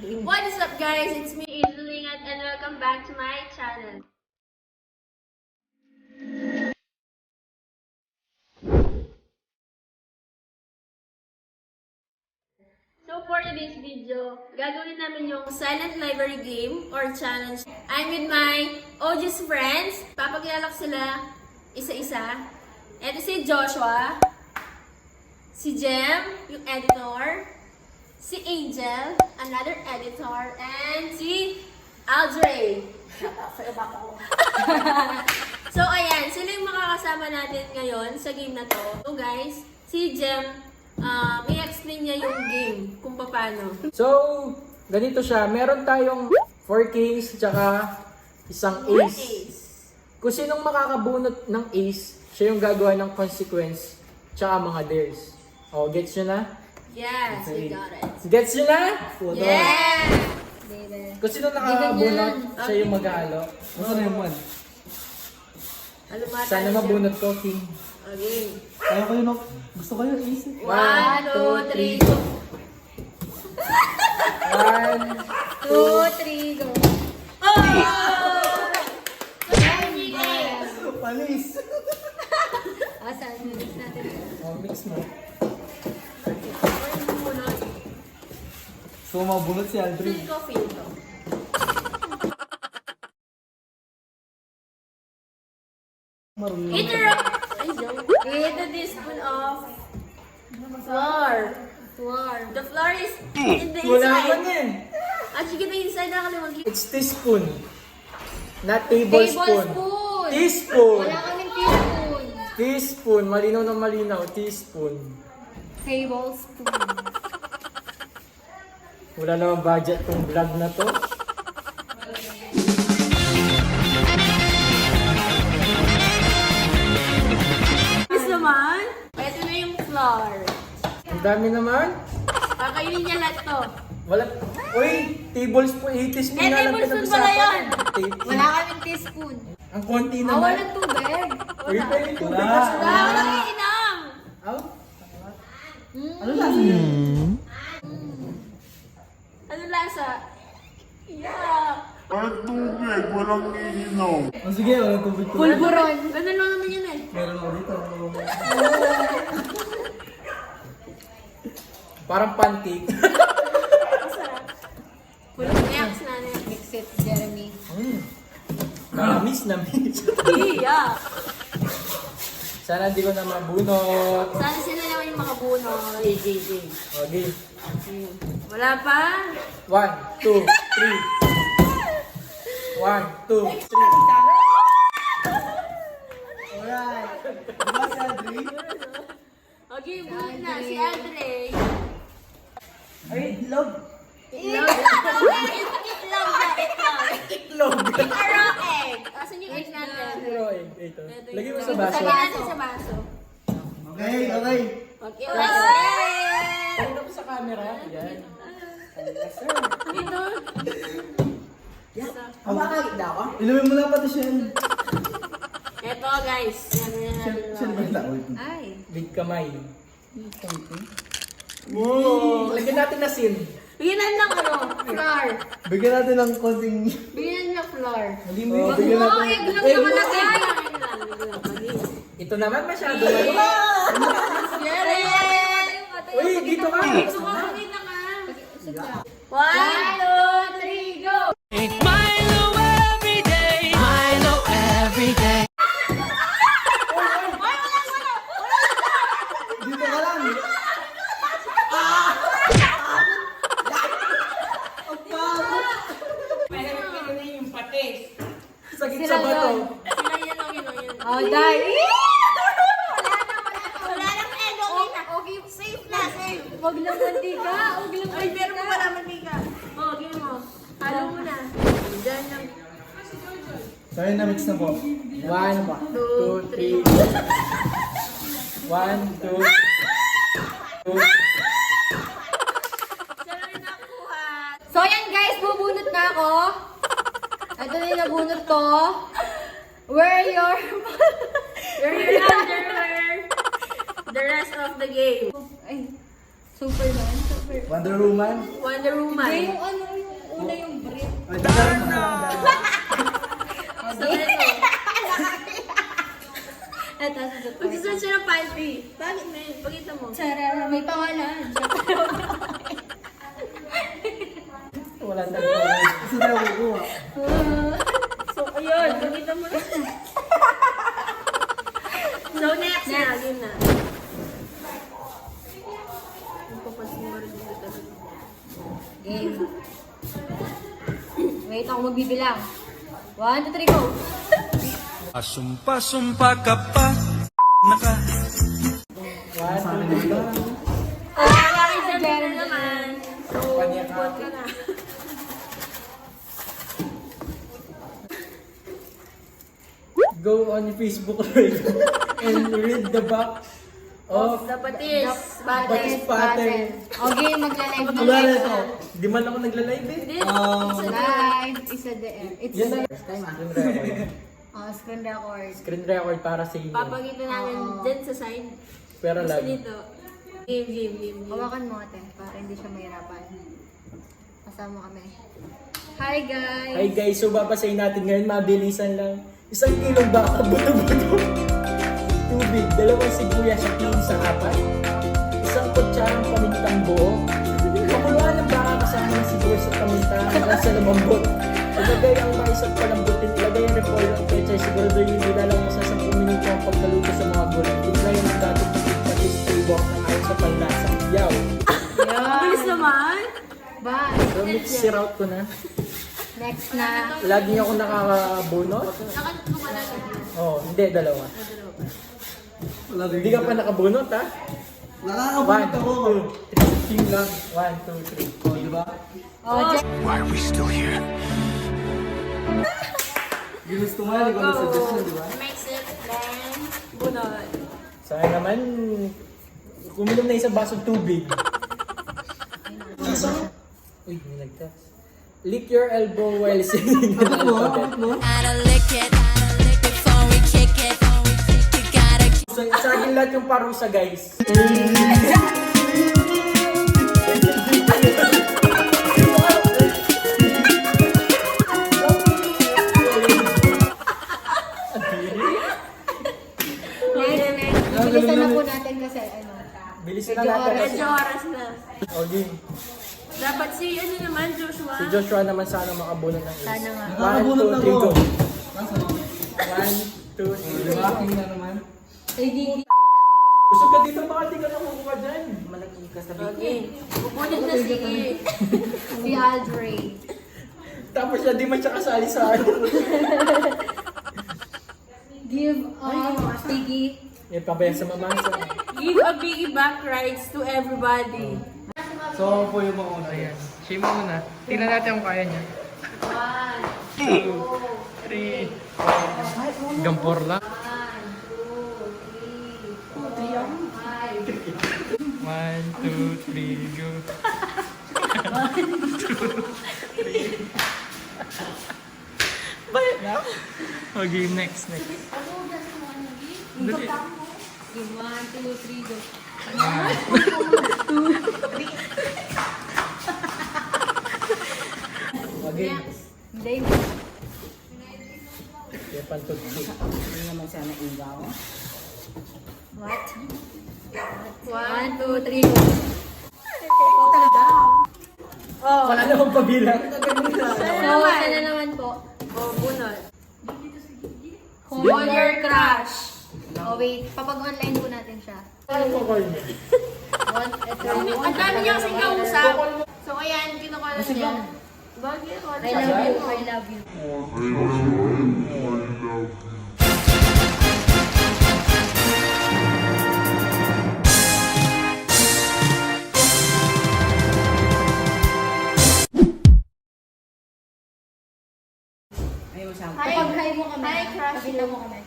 What is up guys? It's me, Izulingat, and welcome back to my channel. So for today's video, gagawin namin yung silent library game or challenge. I'm with my OG's friends. Papakilala ko sila isa-isa. Ito si Joshua, si Jem, yung editor, si Angel, another editor, and si Aldre. So ayan, sila yung makakasama natin ngayon sa game na to. So guys, si Jem, i-explain niya yung game kung paano. So, ganito siya. Meron tayong 4 kings tsaka isang ace. Kung sinong makakabunot ng ace, siya yung gagawa ng consequence tsaka mga dares. O, gets nyo na? Yes, we got it. Gets nyo na? Yeah! Kung sino nakakabunot, siya yung mag-aalo. Ano na yung one? Sana mabunot ko, king. Okay. Ayaw kayo no? Gusto kayo isip? 1, 2, 3, go! 1, 2, 3, go! Oh! Panis! Saan mix natin? mix mo. So, mabunot si Aldrin. Feel ko. Marunong. Interrupt! Ay, joke. Eat a teaspoon of flour. Flour. The flour is in the Wala naman inside. yan. Sige na inside, nakalimutan. It's teaspoon. Not tablespoon. Tablespoon. Teaspoon. Wala kaming teaspoon. Teaspoon. Malinaw na malinaw. Teaspoon. Tablespoon. Wala namang budget tong vlog na to. Yes naman. Ito na yung flour. Ang dami naman. Kakainin niya lahat to. Wala. Uy, tablespoon. Teaspoon Eh, nga lang tablespoon pala yun. pinag-usapan. Wala kaming teaspoon. Ang konti Ah, naman. walang tubig. Uy, pero yung tubig Wala. kasi. Wala, walang iinam. Aw? Ano lasa niya? Ano lasa? Yeah. Ang tubig, walang iinom. Oh, sige, walang tubig to. Pulburon. Ganun lang naman yun eh. Meron ako dito. Parang pancake. Masarap. Pulburon na natin. Mix it, Jeremy. Namis. Yeah. Sana hindi ko na mabunot. Sana sila naman yung makabunot. Okay. Wala pa? 1, 2, 3. 1, 2, 3. Alright. Diba si Aldrin? Okay, bunot na. Si Andre. Ay, itlog. Itlog. Itlog na. Itlog. Raw egg. Asan yung egg natin? Pero, ito. Lagay mo sa baso. Lagyan natin sa baso. Okay, okay. Okay, let's Tingnan mo sa camera. Yan. Ito. Inumin mo lang pati siya. Ito guys. Siya ba yung tao ito? Big kamay. Wow! Lagyan natin na sin. Bigyan natin ng ano, flour. Bigyan natin ng konting... Bigyan natin ng flour. Hindi mo Oh, bigyan Oo, natin. egg lang naman lagay. Ito naman masyado. Uy, dito ka. Sumamagin na ka. 1, 2, 3, go! Dito ka lang. Sakit sa bato. Sila yan, okay. Oh, dahil. Wala lang egg, okay na. Okay, safe na, safe. Huwag lang mantika. Huwag lang Ay, meron mo pala mantika. Oo, gawin mo. Halo mo na. Diyan lang. So, yun na-mix na po. 1, 2, 3. 1, 2, 2. Saan na nakuha? So, yan guys, bubunot na ako. Ito na yung nabunot ko. Where your... Your underwear. The rest of the game. Ay, Superman. Wonder Woman. Wonder Woman. Yung ano, Ay, dami na. Ito, sagot ko. Magsusunod siya ng pantry. Bakit na yun? Pakita mo. Tara, may pangalan. Wala talaga. Gusto na ako kuha. So, ayun. Pakita mo na. So, next na. Yun na. Papansin mo rin dito talaga. Game. Wait, ako magbibilang. 1, 2, 3, go! Sumpa-sumpa ka pa, naka. Kaya kay Jerry naman. So, Paniyak report ka na. Go on Facebook and read the back of The patis. Batis Batis. pattern. Okay, magla-live na Wala na live. ito. Di man ako nagla-live eh. Hindi. Live, isa DM. It's Yan na. screen record. Screen record para sa inyo. Papakita namin dyan sa side. Pero Gusto live. nito. Game. Hawakan mo ate, para hindi siya mahirapan. Kasama kami. Hi guys! Hi guys, so babasahin natin ngayon, mabilisan lang. 1 kilong baka, buto-buto. Tubig, 2 sibuyas sa 4. 1 kutsarang pamintang buo. Pakuluan ng baka kasama ng sibuyas at paminta hanggang sa lumambot. Ilagay ang mais at palambutin, ilagay ang repolyo at pechay. Sigurado yung hindi lang masa 10 minuto ang pagkaluto sa mga gulay. Iglay ang dating patis tibok ng ayon sa panlasa. Yaw! Mabilis naman. Bye! So mix sirout ko na. Next na. Lagi niyo ako nakakabunot? Nakatatlo ka lang. Oo, hindi, 2. Wala rin. Hindi ka pa nakabunot ha? 1, Nakakabunot ako. 2, 3. Team lang. 1, 2, 3. Oh, di ba? Oh, Why are we still here? Ginusto mo yan, ikaw na suggestion, di ba? Mix it, then bunot. Sana naman, kuminom na 1 basong tubig. Uy, may nag-text. Lick your elbow while singing the alphabet. Gotta lick it before we kick it. You gotta So, sa akin lahat yung parusa, guys. Bilisan na po natin kasi ano. Bilisan na natin kasi. Medyo oras na. Okay. Dapat si ano naman, Joshua. Si Joshua naman sana makabunot ng is. Sana nga. 1, Nakakabunot 2, 3, ako. go. Nasa? 1, 2, 3. Di ba? Aking na naman. Ay, di. Gusto ka dito, baka di ka nakukuha dyan. Malaki ka sa Okay. Pupunit na si Si Aldre. Tapos siya, di man siya kasali sa ano. Give up, Piggy. Yan, pabayang sa mamasa. Give a biggie back rides to everybody. So, ako po yung mauna. Ayan. Siya muna. Tingnan natin kung kaya niya. 1, 2, 3, Gampor lang. 1, 2, 3, go. 1, 2, 3. Balik na? Okay, next. Dali. Give 1, 2, 3, go. Okay. Hindi. Yan, pantutsi. What? 1, 2, 2, 3, go. Wala namang pabilang. So, sana naman po. Oh, bunot. Call your crush. Oh, wait. Papag-online po natin siya. Ano po call niya? Ang dami niya kasing kausap. So, ayan, kinukuha na niya. Bakit? I love you. I love you. Kapag-hi mo kami. Hi, crush. Pakita mo kami.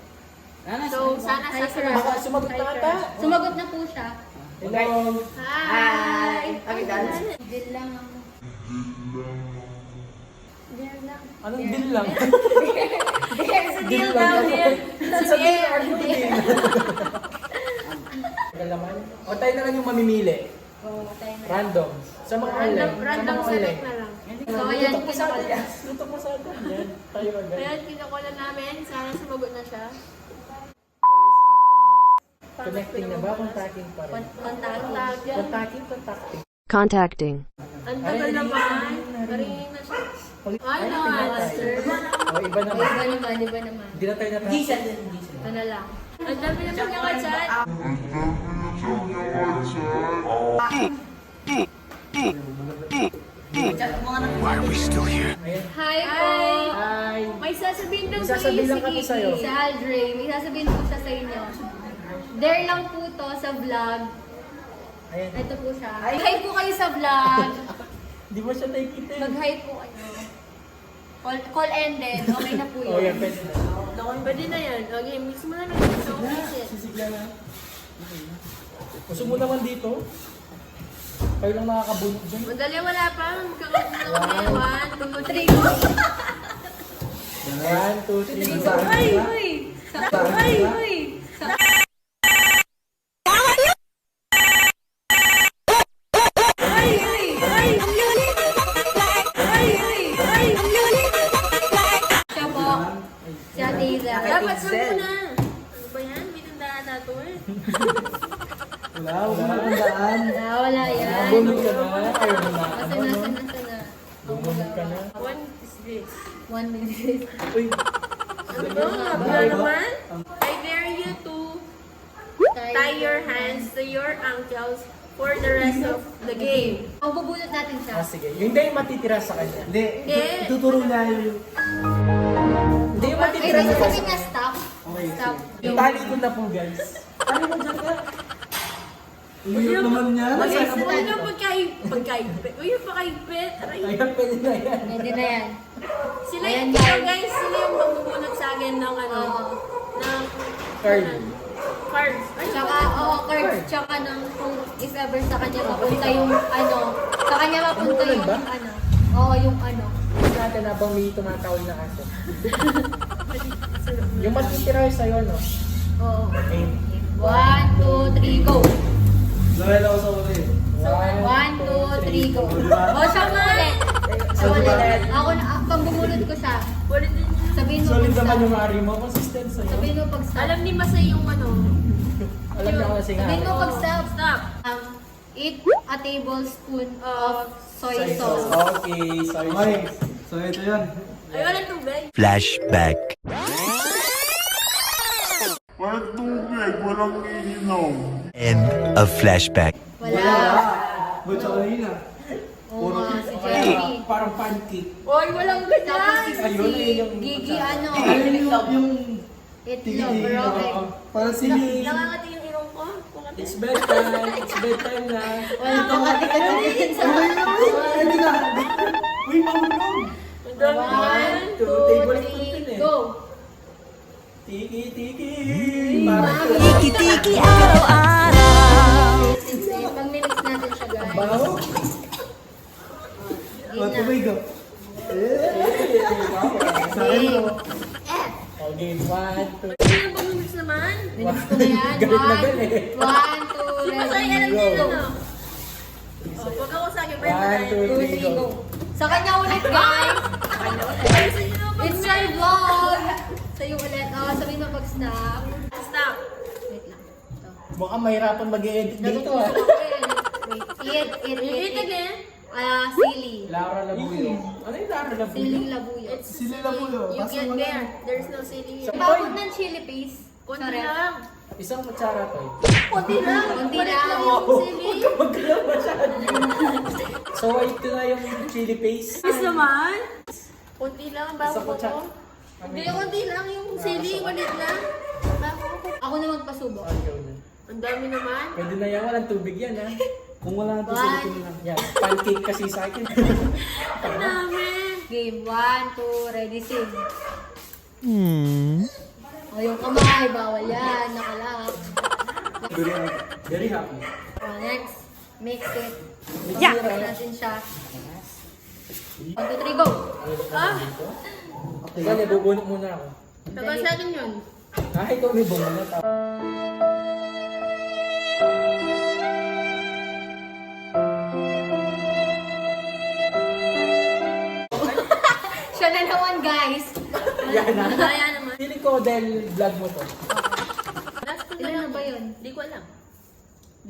So, sana Hi, sa Baka sumagot na ata. Sumagot na po siya. Hello. Hi! Deal lang ako. Anong deal lang? Sa deal daw, deal. Sa air. Kalaman? O tayo na lang yung mamimili. Oo, tayo na. Random. Sa mga online. Random Sa mga select online. na lang. So, ayan. Ayan, Tutok mo sa akin. kinukulan. Tutok mo sa akin. Yan. Tayo agad. Ayan, kinukuha namin. Sana sumagot na siya. Connecting na ba? Contacting pa rin. Contacting. Contacting. Contacting. Ang tagal naman. Maringin na siya. Ano, answer? O, iba naman. Iba naman. Hindi na tayo natin. Ito na lang. Ang dami naman niya ka-chat. Why are we still here? Hi po! Hi! May sasabihin daw May sa sasabihin iyo lang si kami Kiki. sa'yo. Si Aldre, may sasabihin po siya sa inyo. Dare lang po to sa vlog. Ayan. Ito po siya. Hi po kayo sa vlog. Di mo siya nakikita. Mag-hi po kayo. Call ended. Okay na po yun. Oh, yan. Pwede na. Pwede na yan. Okay, mix mo na lang ito. Sisigla na. Gusto mo naman dito? Kayo lang makakabunod dyan. Madali, wala pa. Magkakaroon na kami. 1, 2, 3. 1, 2, 3, Ay, uy! Ay, uy! Siya po. Si Ate Iza. Dapat sa muna. Ano ba yan? May tandaan na ito eh. Wala, huwag mo natandaan. Wala yan. Bunod ka na. Ayaw mo na. Nasa na. Bunod ka na. 1 is this. 1 minute. Uy, Ano ba? Habla naman. I dare you to tie your hands to your ankles for the rest of the game. Magbubunot natin siya. sige. Yung hindi yung matitira sa kanya. Hindi, Hindi. tuturo niya yung... Hindi yung Ay, matitira sa sabi kanya. niya stop. Okay, Stop. Yung tali ko na po, guys. Tali mo dyan ka. Umiyot naman niya. Okay, so ano pagkaipit? Uy, yung pagkaipit. Aray. Ayan, pwede na yan. Pwede na yan. Sila Ayan, yung, guys. guys, sila yung magbubunot sa akin ng ano, ng Card. cards. Ay, Tsaka, cards. Tsaka nang kung if ever sa kanya mapunta yung ano, sa kanya mapunta Ano yung ba? ano. Oo, yung ano. Tingnan natin habang may tumatawid na aso. Yung matitira sa'yo, no? Oo. Okay. 1, 2, 3, go! Dahil ako sa ulit. 1, 2, 3, go! O, siya nga ulit. Siya ulit. Ako na, pag bumunod ko siya, ulit din yun. sabihin mo Solid pag naman stop. yung ari mo. Consistent sa'yo. Sabihin mo pag stop. Alam ni Masay yung ano. Alam niya kasi nga. Sabihin mo pag stop. Stop. Eat a tablespoon of soy sauce. Okay, sorry. Okay, so ito yan. Ay, walang tubig. Flashback. Walang tubig, walang iinom. End of flashback. Wala. Ba't siya kanina? Oo nga, si Jeremy. Parang pancake. Oy, walang Tapos ganyan. si Ayun, ayun yung- Gigi ano, Yung... itlog, bro. Parang si... Nakangati yung ilong ko. Kumati. It's bedtime. It's bedtime na. Wala pang kati-kati sa Pwede na. Uy, mahulog. Ang dami yan. 1, 2, 3, go! Tiki, tiki. Parang Tiki-tiki araw-araw. Pag-mix natin siya, guys. baho. O, tubig go. Game. Okay, 1, 2, Ano yung pag-mix naman? Minix ko na yan. Galit na galit. 1, 2, Si Masay, ready, alam go. niya ano. Oh, pag ako sa akin, bye 1, 2, 3, 2, 3, go. go. Sa kanya ulit, guys. It's my vlog. Sa'yo ulit. Oh, sabihin mo pag stop. Stop. Wait lang. Ito. Mukhang mahirapan mag-edit dito ah. Wait. Eat. Eat again. Sili. Lara Labuyo. Ano yung Lara Labuyo? Siling labuyo. It's Sila lang po yun. You get there. There's no ceiling. Bakit ng chili paste? Konti Sorry. lang. Isang kutsara to. Konti lang. Konti Kulit lang. yung ceiling. Magkalaw masyado. So, ito na yung chili paste. Yes naman. Konti lang ang bago Sa ko. kutsara. Hindi, konti lang yung ceiling. Kulit lang. Bago ko. Ako na magpasubo. Ang dami naman. Pwede na yan. Walang tubig yan ha. Kung wala ito, 1. silitin lang. Yan. Pancake kasi sa akin. Ang dami. Game 1, 2, ready, sing. O yung kamay, bawal yan. Nakalak. Very happy. Next, mix it. Yeah! Natin siya. 1, 2, 3, go! Ah, Ikaw, nabubunot muna ako. sabay sa akin yun. Kahit ikaw may bumunot ako. Siya na naman, guys. Yan na. Kaya naman. Feeling ko dahil vlog mo to. Last two Ilan na na ba yun? Hindi ko alam. 1,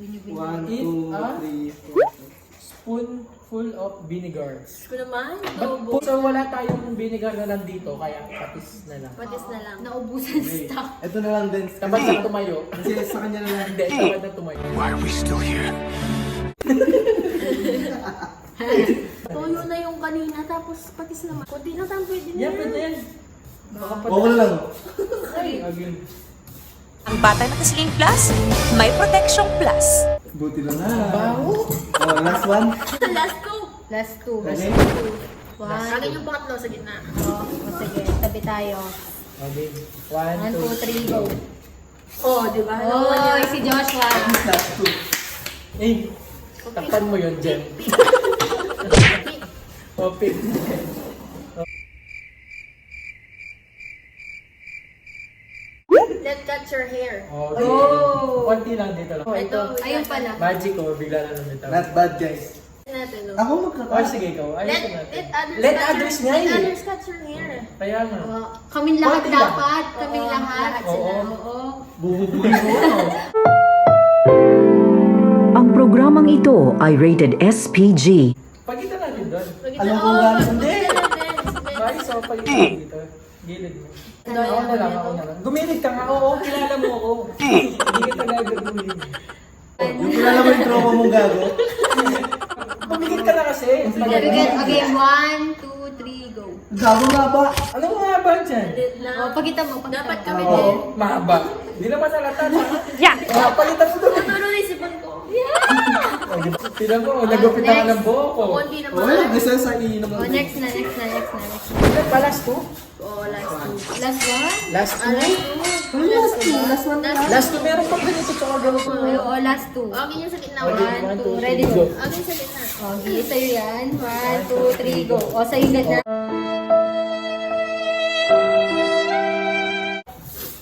Eat 2, a 3, 4. spoonful of vinegar. Ko naman. But, so wala tayong vinegar na nandito, kaya patis na lang. Patis na lang. Naubusan stock. Ito na lang din. Tamad na tumayo. Kasi sa kanya na lang. Hindi, tamad na tumayo. Why are we still here? Toyo na yung kanina, tapos patis naman. Kunti na tayo pwede na Yan, yan. pwede yan. Baka Oo na lang. Ay, agad. Ang bata na kasing plus, may protection plus. Buti lang na. Baho. Oh, last one. Last two. Last two. Okay. One. Akin yung pangatlo sa gitna. Oh, sige, tabi tayo. Okay. 1, 2, 3, 1, 2, go. Oh, di ba? Oy, si Joshua. Last two. Eh, takpan mo yun, Jen. O, pick. Let's cut your hair. Okay. Oh. Konti lang dito lang. Ito. Ayun pala. Magic ko, bigla na naman ito. Not bad, guys. Natin, no? Ako Oh, magkaka. sige ikaw. Ayusin natin. Let Let others nga Let eh. others cut your hair. Kaya nga. Oh, kaming lahat Konti lang. dapat. Kaming lahat. Oo. Oo. Bububuhay mo. Ang programang ito ay rated SPG. Pagkita natin doon. Alam ko nga, hindi. Maris, o, pagkita natin dito. Gilid mo. Ako na lang, ako na lang. Gumilid ka nga. Oo, kilala mo ako. Hindi kita talaga gumilid. Yung kilala mo yung tropa mong gago. Pumigil ka na kasi. Okay, 1, 2, 3, go. Gago nga ba? Ano nga ba dyan? Oh, pagkita mo. Dapat mo. kami Oo. din. Mahaba. Hindi naman nalata. Yeah! Palitan mo doon. Ano na isipan ko? Tignan mo, nagupit na ka ng buhok ko. Konti Oh, naman. gusto sa iinom Oh, mo. next na. Ilan pa last two? Oh, last two. Last one? Last two? Last one na. Last two, meron pa ganito tsaka ganito. Ay, oo, last two. Okay yung sa gitna. Okay, 1, 2, 1, 2, ready, 3, go. go. Okay sa gitna. Okay, sa'yo yan. 1, 2, 3, go. O, sa'yo ganda.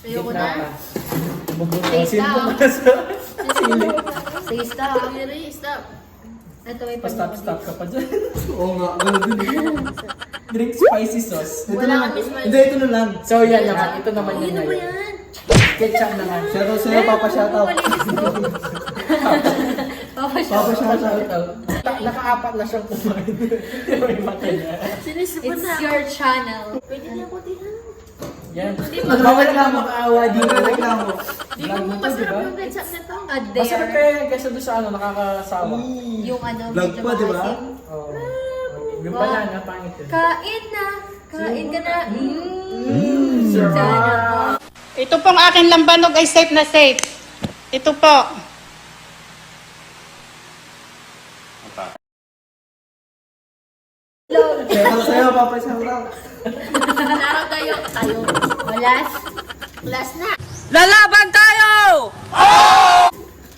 Ayoko na. Bubukasin Stop. mo na sa sili. Sige, stop. Mary, stop. Ito may Pa-stop ka pa dyan. Oo nga, ganun din. Drink spicy sauce. Ito Wala na. kami spicy. Hindi, ito na lang. So yan naman, ito naman yun Ano ba ngayon. yan? Ketchup naman. Shoutout sa'yo, Papa Shoutout. Papa Shoutout. Naka-apat na siyang kumain. May mata niya. Sinisipan It's na. your channel. Pwede niya ako tihan. Yan. Ano Bawal ba na makaawa dito. reklamo? Di ko Vlog mo mo to, masarap diba? yung ketchup na to. At Masarap there, kaya kasi doon sa ano, nakakasawa. yung ano, Vlog medyo pa, di ba? maasim. Oo. Yung banana, pangit yun. Kain na! Kain ka na! Sarap! Ito pong aking lambanog ay safe na safe. Ito po. Shoutout sa'yo, Papa Shoutout. Laro tayo. O, last. Last na. Lalaban tayo!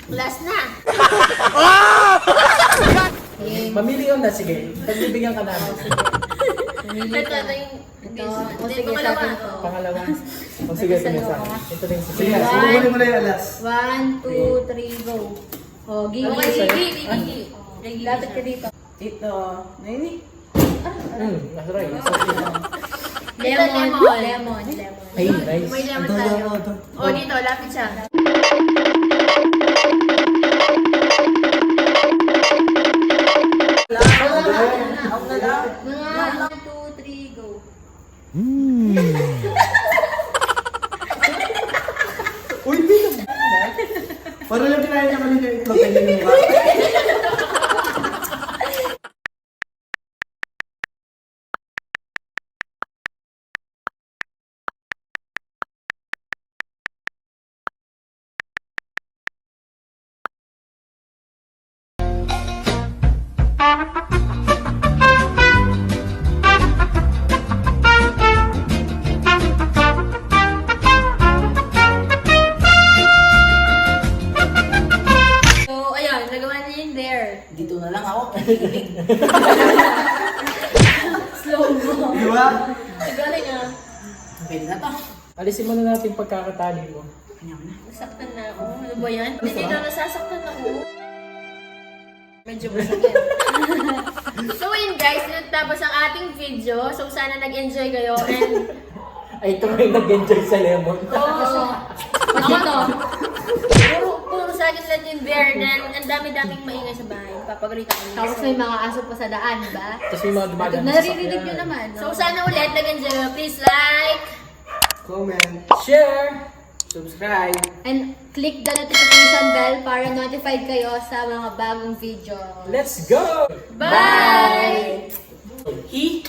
Last na. Mamili yun na, sige. Pagbibigyan ka namin. Ito na yung... O, Hindi, sige, pangalawa. sa akin to. Pangalawa. O sige, Sa'yo, sige sa ah. Ito na yung Sige, sige. sige mo na yung alas. 1, 2, 3, go. O, gigi. Okay, sa'yo? gigi. Lapit ka dito. That's right. Lemon. Ay, nice. May lemon Ito, tayo. ito. Oh, dito, lapit siya. Mga 1, 2, 3, go. Uy, hindi na. Parang lang kinain na kanina yung itlog kanina yung mukha. So, ayun, nagawa niya yung there. Dito na lang ako. Slow mo. Di ba? Galing ah. Pwede na to. Alisin mo na natin pagkakatali mo. Nasaktan na ako. Ano ba yan? Hindi na nasasaktan ako. Medyo masakit. So yun guys, natapos ang ating video. So sana nag-enjoy kayo and Ay, ito may nag-enjoy sa lemon. ako to. Puro sa akin lang yung bear. Then ang dami-daming maingay sa bahay. Papagalitan ko. Tapos may mga aso pa sa daan, ba? Tapos may mga dumadaan sa Naririnig sasakyan. nyo naman, no? So sana ulit nag-enjoy kayo. Please like, Comment. Share! Subscribe. And click the notification bell para notified kayo sa mga bagong video. Let's go! bye! He